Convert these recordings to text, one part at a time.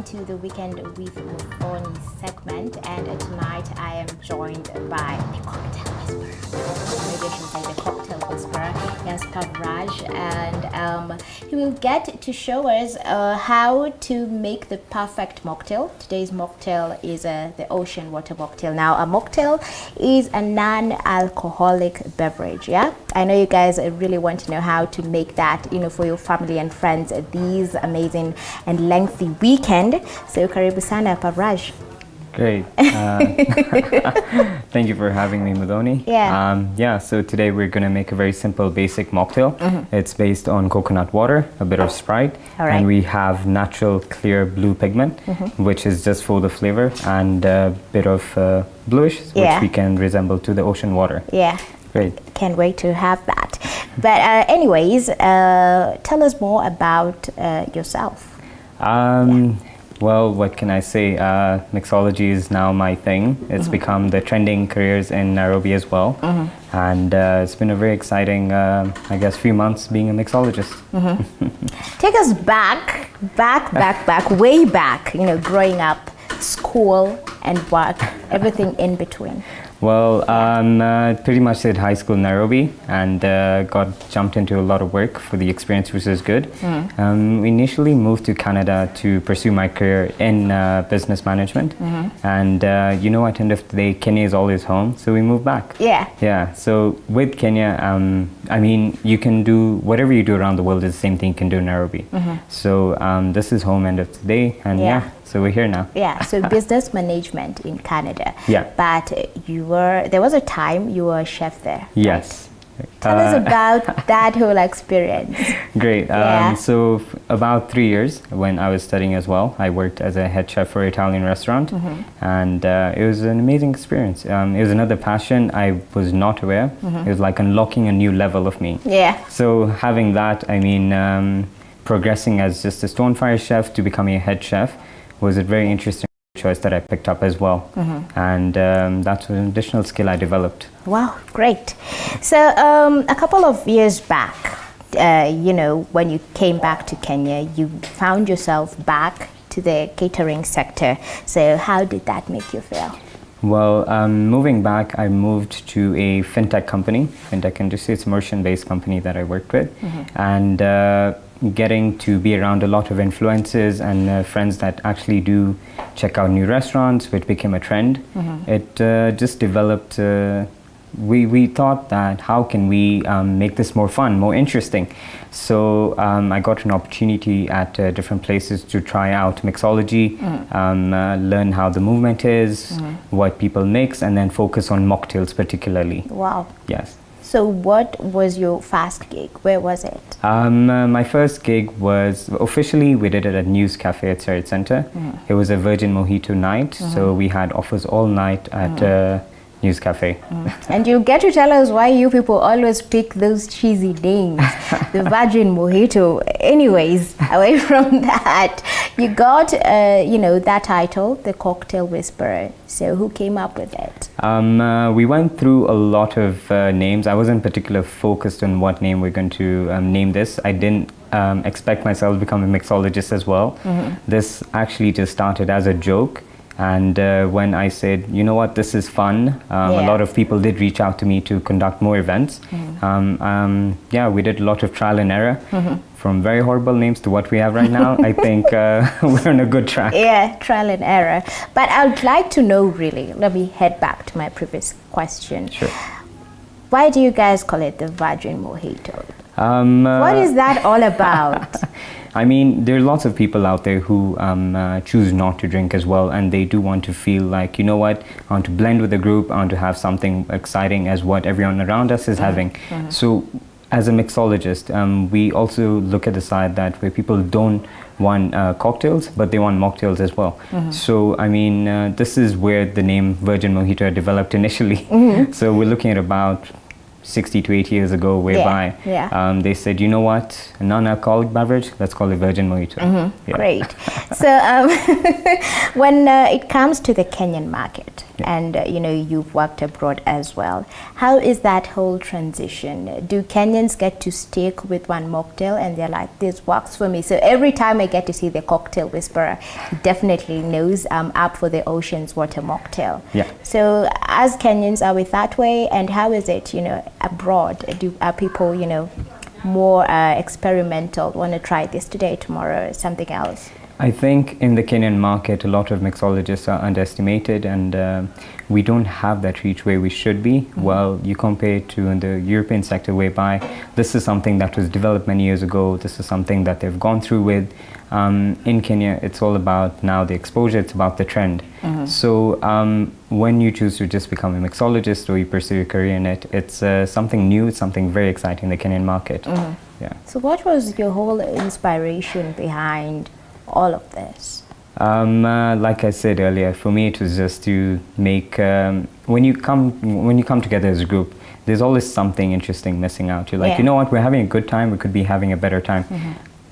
to the Weekend with Muthoni segment, and tonight I am joined by the cocktail whisperer. Maybe I should say the cocktail whisperer. Yes, Pavraj, and he will get to show us how to make the perfect mocktail. Today's mocktail is the ocean water mocktail. Now, a mocktail is a non-alcoholic beverage. Yeah, I know you guys really want to know how to make that, for your family and friends these amazing and lengthy weekend. So karibu sana Pavraj. Great. Thank you for having me, Muthoni. Yeah. So today we're going to make a very simple basic mocktail. It's based on coconut water, a bit of Sprite, and we have natural clear blue pigment, which is just for the flavor, and a bit of bluish, which we can resemble to the ocean water. Yeah. Great. Can't wait to have that. But anyways, tell us more about yourself. Well, what can I say? Mixology is now my thing. It's become the trending careers in Nairobi as well. And it's been a very exciting, I guess, few months being a mixologist. Take us back, way back, growing up, school and work, everything in between. Well, pretty much did high school in Nairobi and got jumped into a lot of work for the experience, which is good. Initially moved to Canada to pursue my career in business management. And at the end of the day, Kenya is always home, so we moved back. Yeah, so with Kenya, I mean, you can do whatever you do around the world is the same thing you can do in Nairobi. So this is home end of the day, and so we're here now. Yeah, so business management in Canada. Yeah. But there was a time you were a chef there. Yes. Right? Tell us about that whole experience. Great. So about 3 years when I was studying as well, I worked as a head chef for an Italian restaurant, and it was an amazing experience. It was another passion I was not aware. It was like unlocking a new level of me. Yeah. So having that, I mean, progressing as just a Stonefire chef to becoming a head chef was a very interesting choice that I picked up as well. And that's an additional skill I developed. Wow, great. So a couple of years back, when you came back to Kenya, you found yourself back to the catering sector. So how did that make you feel? Well, moving back, I moved to a fintech company, fintech industry. It's a merchant-based company that I worked with. And getting to be around a lot of influencers and friends that actually do check out new restaurants, which became a trend. It just developed, we thought that how can we make this more fun, more interesting. So I got an opportunity at different places to try out mixology, learn how the movement is, what people mix, and then focus on mocktails particularly. Wow. Yes. So what was your first gig? Where was it? My first gig was, officially we did it at News Cafe at Sarah Center. It was a Virgin Mojito night, so we had offers all night at News Cafe. And you get to tell us why you people always pick those cheesy names, the Virgin Mojito. Anyways, away from that, you got, that title, the Cocktail Whisperer. So who came up with it? We went through a lot of names. I wasn't particularly focused on what name we're going to name this. I didn't expect myself to become a mixologist as well. This actually just started as a joke. And when I said, you know what, this is fun, a lot of people did reach out to me to conduct more events. We did a lot of trial and error. From very horrible names to what we have right now, I think we're on a good track. Yeah, trial and error. But I would like to know, really, let me head back to my previous question. Sure. Why do you guys call it the Virgin Mojito? What is that all about? I mean, there are lots of people out there who choose not to drink as well, and they do want to feel like, you know what, I want to blend with the group, I want to have something exciting as what everyone around us is having. So as a mixologist, we also look at the side that where people don't want cocktails, but they want mocktails as well. So, I mean, this is where the name Virgin Mojito developed initially. So we're looking at about 60 to 80 years ago, whereby they said, you know what, a non-alcoholic beverage, let's call it Virgin Mojito. Great. So when it comes to the Kenyan market, and you've worked abroad as well. How is that whole transition? Do Kenyans get to stick with one mocktail and they're like, this works for me? So every time I get to see the cocktail whisperer, he definitely knows I'm up for the Ocean's Water mocktail. Yeah. So as Kenyans, are we that way? And how is it, abroad? Are people, more experimental, want to try this today, tomorrow, something else? I think in the Kenyan market, a lot of mixologists are underestimated, and we don't have that reach where we should be. Well, you compare it to in the European sector, whereby this is something that was developed many years ago. This is something that they've gone through with. In Kenya, it's all about now the exposure. It's about the trend. So when you choose to just become a mixologist or you pursue a career in it, it's something new. It's something very exciting in the Kenyan market. Yeah. So what was your whole inspiration behind all of this? Like I said earlier, for me it was just to make when you come together as a group, there's always something interesting missing out. You're like, you know what, we're having a good time, we could be having a better time.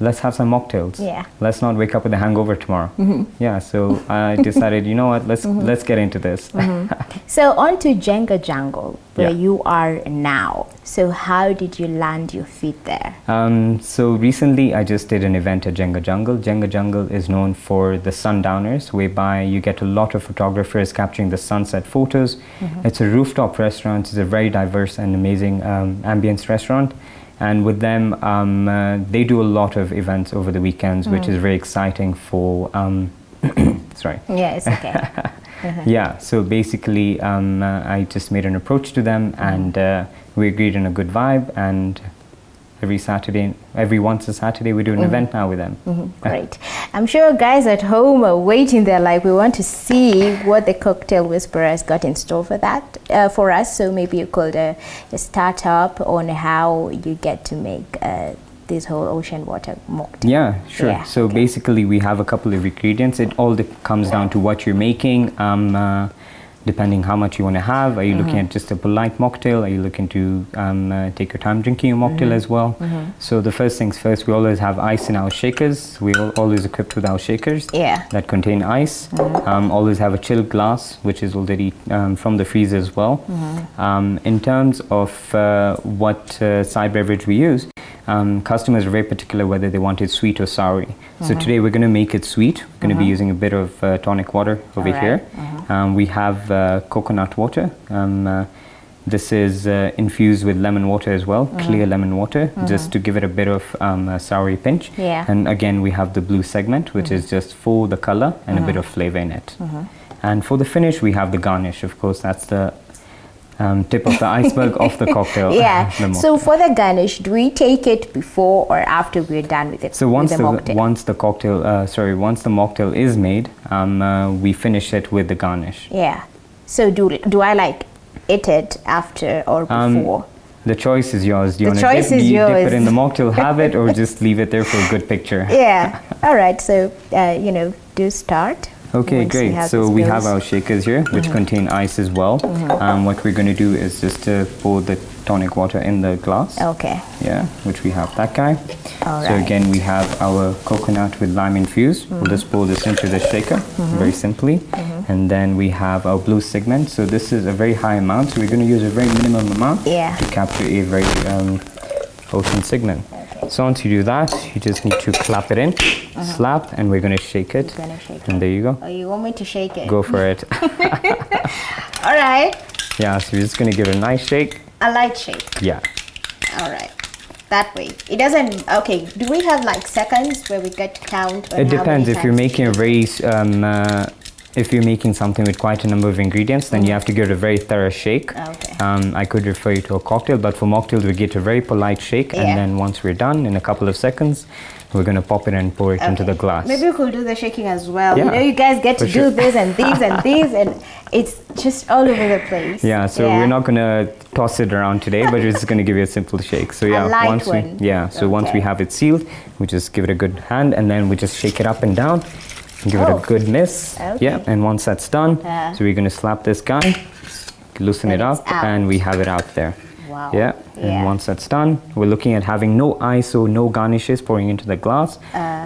Let's have some mocktails. Yeah. Let's not wake up with a hangover tomorrow. Yeah, so I decided, you know what, let's get into this. So on to Jenga Jungle, where you are now. So how did you land your feet there? So recently I just did an event at Jenga Jungle. Jenga Jungle is known for the sundowners, whereby you get a lot of photographers capturing the sunset photos. It's a rooftop restaurant. It's a very diverse and amazing ambience restaurant. And with them, they do a lot of events over the weekends, which is very exciting for, sorry. Yeah, it's okay. Yeah, so basically I just made an approach to them, and we agreed on a good vibe, and every once a Saturday we do an event now with them. Great. I'm sure guys at home are waiting there like, we want to see what the cocktail whisperer has got in store for that for us. So maybe you could start up on how you get to make this whole ocean water mocktail. Yeah, sure. Yeah, so okay. basically we have a couple of ingredients. It all comes down to what you're making. Depending how much you want to have. Are you looking at just a polite mocktail? Are you looking to take your time drinking a mocktail as well? So the first things first, we always have ice in our shakers. We're always equipped with our shakers that contain ice. Always have a chilled glass, which is already from the freezer as well. In terms of what side beverage we use, customers are very particular whether they want it sweet or sour. So today we're going to make it sweet. We're going to be using a bit of tonic water over here. We have coconut water. This is infused with lemon water as well, clear lemon water, just to give it a bit of soury pinch. And again, we have the blue segment, which is just for the color and a bit of flavor in it. And for the finish, we have the garnish. Of course, that's the tip of the iceberg of the cocktail. So for the garnish, do we take it before or after we're done with it? So once the mocktail is made, we finish it with the garnish. So do I like eat it after or before? The choice is yours. Do you want to dip it in the mocktail, have it, or just leave it there for a good picture? All right. So do start. Okay, great. So we have our shakers here, which contain ice as well. What we're going to do is just pour the tonic water in the glass. Yeah, which we have that guy. So again, we have our coconut with lime infused. We'll just pour this into the shaker, very simply. And then we have our blue segment. So this is a very high amount. So we're going to use a very minimum amount to capture a very potent segment. So once you do that, you just need to clap it in, slap, and we're going to shake it. And there you go. Oh, you want me to shake it? Go for it. All right. Yeah, so we're just going to give it a nice shake. A light shake. Yeah. All right. That way. It doesn't, okay, do we have like seconds where we get to count? It depends. If you're making a very, if you're making something with quite a number of ingredients, then you have to give it a very thorough shake. I could refer you to a cocktail, but for mocktails, we get a very polite shake. And then once we're done, in a couple of seconds, we're going to pop it and pour it into the glass. Maybe we could do the shaking as well. You guys get to do this and these and these, and it's just all over the place. So we're not going to toss it around today, but we're just going to give you a simple shake. So once we have it sealed, we just give it a good hand, and then we just shake it up and down. Give it a good miss. And once that's done, so we're going to slap this guy, loosen it up, and we have it out there. And once that's done, we're looking at having no ice or no garnishes pouring into the glass.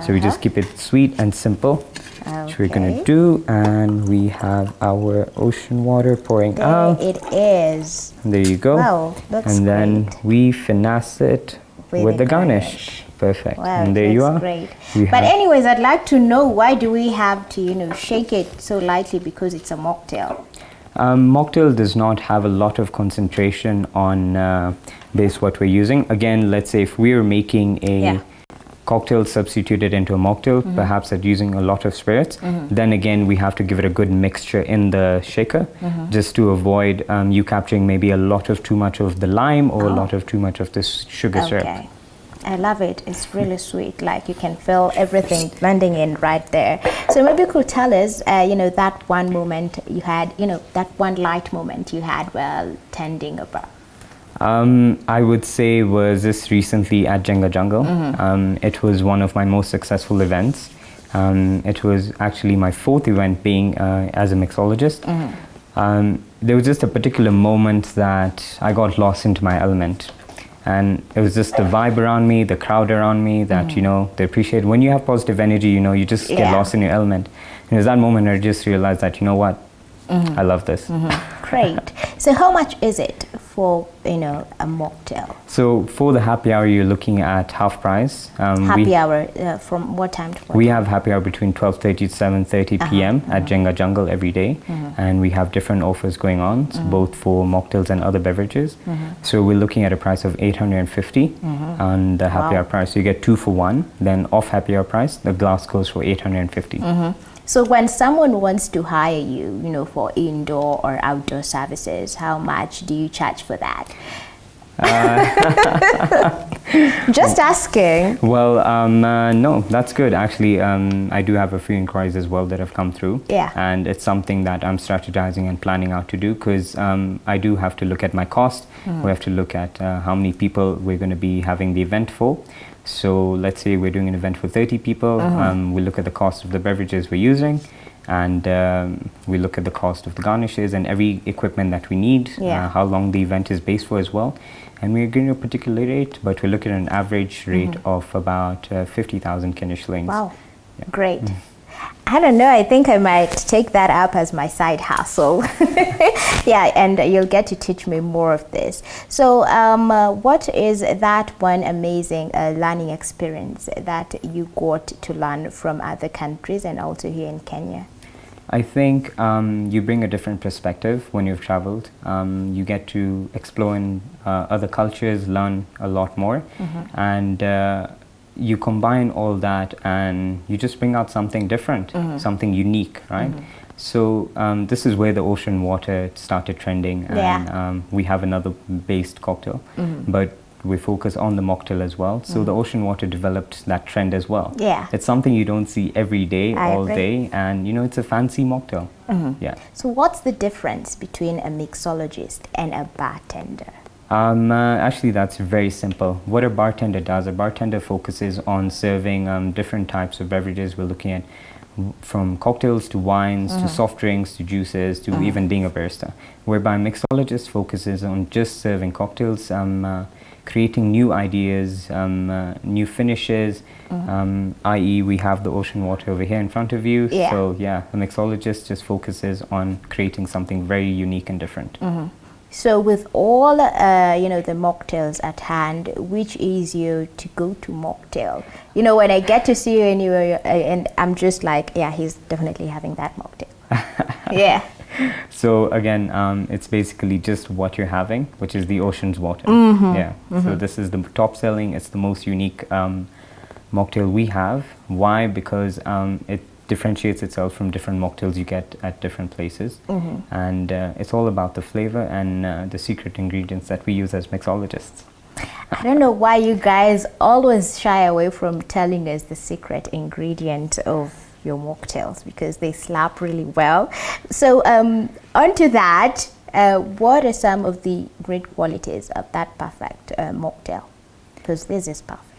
So we just keep it sweet and simple. which we're going to do. And we have our ocean water pouring out. There it is. There you go. Wow, looks and then great. we finesse it with the garnish. Perfect. Wow, and there you that's are. Great. We But have- anyways, I'd like to know, why do we have to, shake it so lightly? Because it's a mocktail. Mocktail does not have a lot of concentration on base what we're using. Again, let's say if we're making a Yeah. cocktail substituted into a mocktail, perhaps at using a lot of spirits, then again we have to give it a good mixture in the shaker, just to avoid you capturing maybe a lot of too much of the lime or a lot of too much of this sugar syrup. Okay. I love it. It's really sweet. Like you can feel everything blending in right there. So maybe you could tell us, that one moment you had, that one light moment you had while tending a bar. I would say was this recently at Jenga Jungle. It was one of my most successful events. It was actually my fourth event being as a mixologist. There was just a particular moment that I got lost into my element. And it was just the vibe around me, the crowd around me that, they appreciate. When you have positive energy, you just get lost in your element. And it was that moment I just realized that, I love this. Great. So how much is it for, a mocktail? So for the happy hour, you're looking at half price. Happy hour, from what time to what We time? have happy hour between 12:30 to 7:30 p.m. at Jenga Jungle every day. And we have different offers going on, both for mocktails and other beverages. So we're looking at a price of 850 on the happy Wow. hour price. So you get 2 for 1. Then off happy hour price, the glass goes for 850. So when someone wants to hire you, for indoor or outdoor services, how much do you charge for that? Just asking. Well, no, that's good. Actually, I do have a few inquiries as well that have come through. Yeah. And it's something that I'm strategizing and planning out to do, because I do have to look at my cost. We have to look at how many people we're going to be having the event for. So let's say we're doing an event for 30 people. We look at the cost of the beverages we're using, and we look at the cost of the garnishes and every equipment that we need, Yeah. how long the event is based for as well. And we're giving a particular rate, but we're looking at an average rate of about 50,000 Kenya shillings. Wow, great. I don't know, I think I might take that up as my side hustle. Yeah, and you'll get to teach me more of this. So what is that one amazing learning experience that you got to learn from other countries and also here in Kenya? I think you bring a different perspective when you've traveled. You get to explore in other cultures, learn a lot more, and you combine all that and you just bring out something different, something unique, right? So this is where the ocean water started trending, and we have another based cocktail, but we focus on the mocktail as well. So the ocean water developed that trend as well. Yeah. It's something you don't see every day, I all agree. day, and it's a fancy mocktail. Yeah. So what's the difference between a mixologist and a bartender? Actually, that's very simple. What a bartender does, a bartender focuses on serving different types of beverages. We're looking at from cocktails to wines to soft drinks to juices to even being a barista. Whereby a mixologist focuses on just serving cocktails, creating new ideas, new finishes, i.e. we have the ocean water over here in front of you. Yeah. So yeah, the mixologist just focuses on creating something very unique and different. So with all, the mocktails at hand, which is your to-go-to mocktail? When I get to see you anywhere, and I'm just like, yeah, he's definitely having that mocktail. Yeah. So again, it's basically just what you're having, which is the ocean's water. Yeah. So this is the top selling. It's the most unique mocktail we have. Why? Because it differentiates itself from different mocktails you get at different places, and it's all about the flavor and the secret ingredients that we use as mixologists. I don't know why you guys always shy away from telling us the secret ingredient of your mocktails, because they slap really well. So onto that, what are some of the great qualities of that perfect mocktail? Because this is perfect.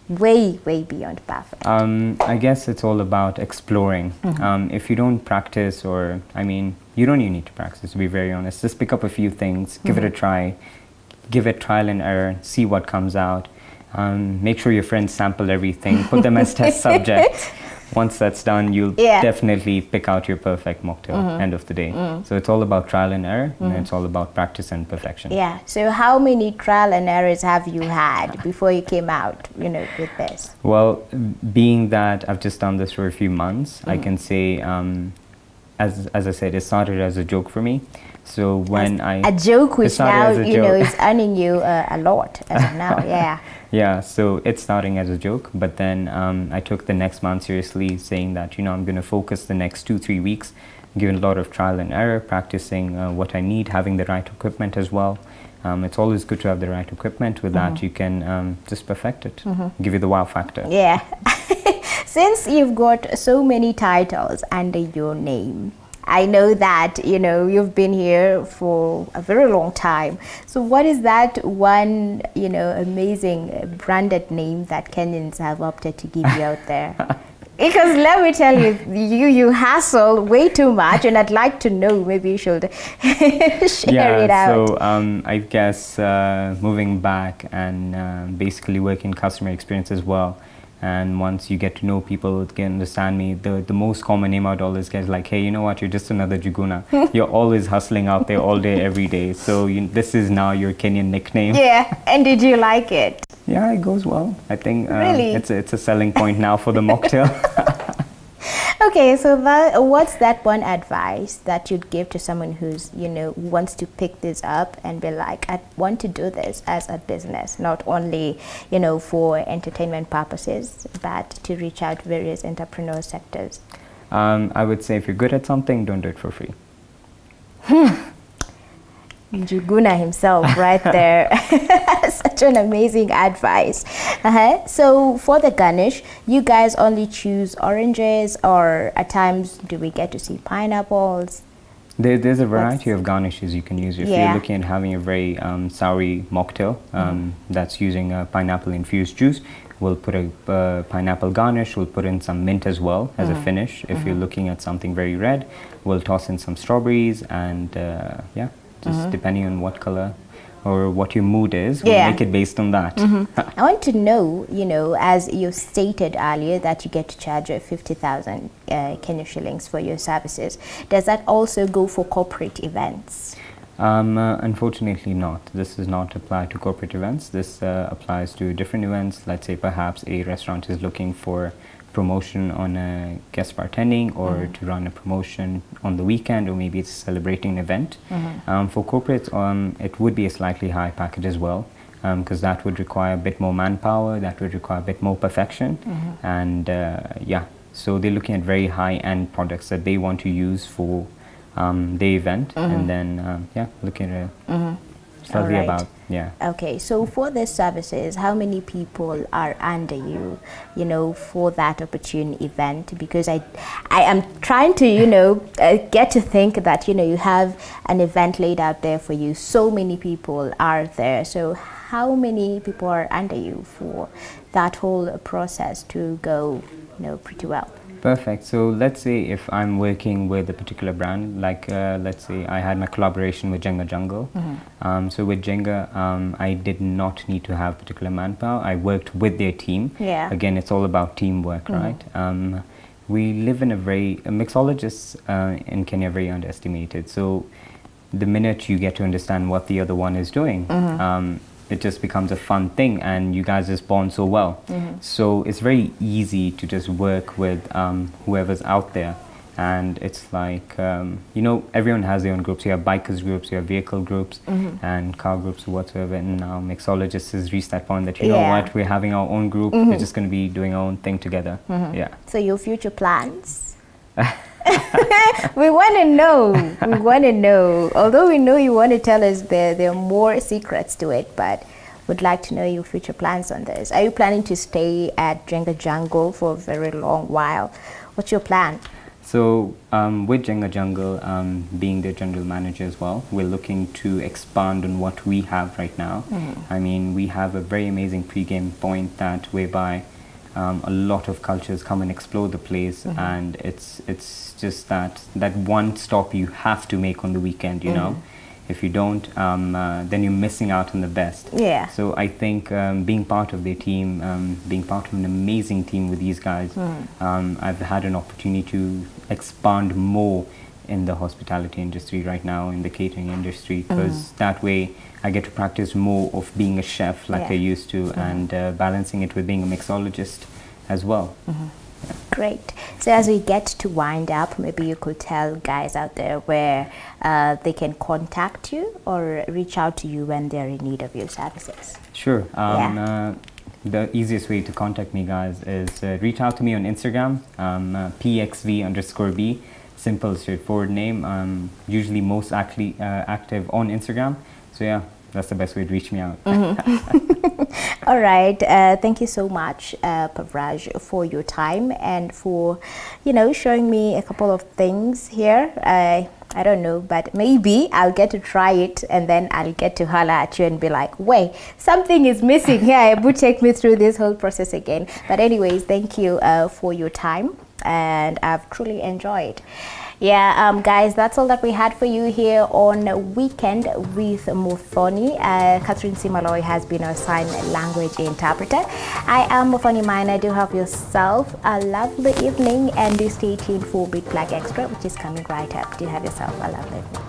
Way beyond perfect. I guess it's all about exploring. If you don't practice, or you don't even need to practice, to be very honest. Just pick up a few things, give it a try, give it trial and error, see what comes out. Make sure your friends sample everything, put them as test subjects. once that's done, you'll definitely pick out your perfect mocktail end of the day. So it's all about trial and error, and it's all about practice and perfection. Yeah. So how many trial and errors have you had before you came out, with this? Well, being that I've just done this for a few months, I can say, as I said, it started as a joke for me. So when a joke which now is earning you a lot as of now. Yeah. Yeah, so it's starting as a joke, but then I took the next month seriously, saying that I'm going to focus the next 2-3 weeks, giving a lot of trial and error, practicing what I need, having the right equipment as well. It's always good to have the right equipment. With that, you can just perfect it, give you the wow factor. Yeah. Since you've got so many titles under your name, I know that you've been here for a very long time. So what is that one amazing branded name that Kenyans have opted to give you out there? Because let me tell you, you hassle way too much, and I'd like to know, maybe you should share it out. So I guess moving back and basically working customer experience as well. And once you get to know people, can understand me, the most common name I'd always get is like, hey, you know what, you're just another Juguna. You're always hustling out there all day, every day. So this is now your Kenyan nickname. Yeah, and did you like it? Yeah, it goes well. I think really? It's a selling point now for the mocktail. Okay, so what's that one advice that you'd give to someone who's, wants to pick this up and be like, I want to do this as a business, not only, for entertainment purposes, but to reach out to various entrepreneur sectors? I would say if you're good at something, don't do it for free. Juguna himself right there. Such an amazing advice. So for the garnish, you guys only choose oranges, or at times do we get to see pineapples? There's a variety of garnishes you can use. If you're looking at having a very soury mocktail that's using a pineapple infused juice, we'll put a pineapple garnish. We'll put in some mint as well as a finish. If you're looking at something very red, we'll toss in some strawberries, and just depending on what color or what your mood is, we'll make it based on that. I want to know, as you stated earlier, that you get to charge 50,000 Kenya shillings for your services. Does that also go for corporate events? Unfortunately not. This does not apply to corporate events. This applies to different events. Let's say perhaps a restaurant is looking for promotion on a guest bartending, or to run a promotion on the weekend, or maybe it's celebrating an event. For corporates, it would be a slightly high package as well, because that would require a bit more manpower, that would require a bit more perfection, and so they're looking at very high-end products that they want to use for the event, and then looking at slightly about. Okay, so for these services, how many people are under you, for that opportune event? Because I am trying to, get to think that, you have an event laid out there for you. So many people are there. So how many people are under you for that whole process to go, pretty well? Perfect. So let's say if I'm working with a particular brand, like let's say I had my collaboration with Jenga Jungle. So with Jenga, I did not need to have particular manpower. I worked with their team. Again, it's all about teamwork, right? We live in mixologists in Kenya are very underestimated. So the minute you get to understand what the other one is doing, it just becomes a fun thing, and you guys just bond so well. So it's very easy to just work with whoever's out there, and it's like everyone has their own groups. You have bikers groups, you have vehicle groups, and car groups or whatsoever. And now mixologists has reached that point that know what, we're having our own group. We're just going to be doing our own thing together. So your future plans? We want to know. We want to know. Although we know you want to tell us there are more secrets to it, but would like to know your future plans on this. Are you planning to stay at Jenga Jungle for a very long while? What's your plan? So with Jenga Jungle, being the general manager as well, we're looking to expand on what we have right now. I mean, we have a very amazing pre-game point that whereby a lot of cultures come and explore the place, and it's just that one stop you have to make on the weekend, If you don't, then you're missing out on the best. Yeah. So I think being part of their team, being part of an amazing team with these guys, I've had an opportunity to expand more in the hospitality industry right now, in the catering industry, because that way I get to practice more of being a chef like I used to, and balancing it with being a mixologist as well. Great. So as we get to wind up, maybe you could tell guys out there where they can contact you or reach out to you when they're in need of your services. Sure. The easiest way to contact me, guys, is reach out to me on Instagram, pxv_b. Simple, straightforward name. Usually most active on Instagram. So yeah, that's the best way to reach me out. All right. Thank you so much, Pavraj, for your time and for, showing me a couple of things here. I don't know, but maybe I'll get to try it and then I'll get to holler at you and be like, wait, something is missing here. Would take me through this whole process again. But anyways, thank you for your time, and I've truly enjoyed. Yeah, guys, that's all that we had for you here on Weekend with Muthoni. Catherine Simaloy has been our sign language interpreter. I am Muthoni Maina. Do have yourself a lovely evening, and do stay tuned for Big Flag Extra, which is coming right up. Do have yourself a lovely evening.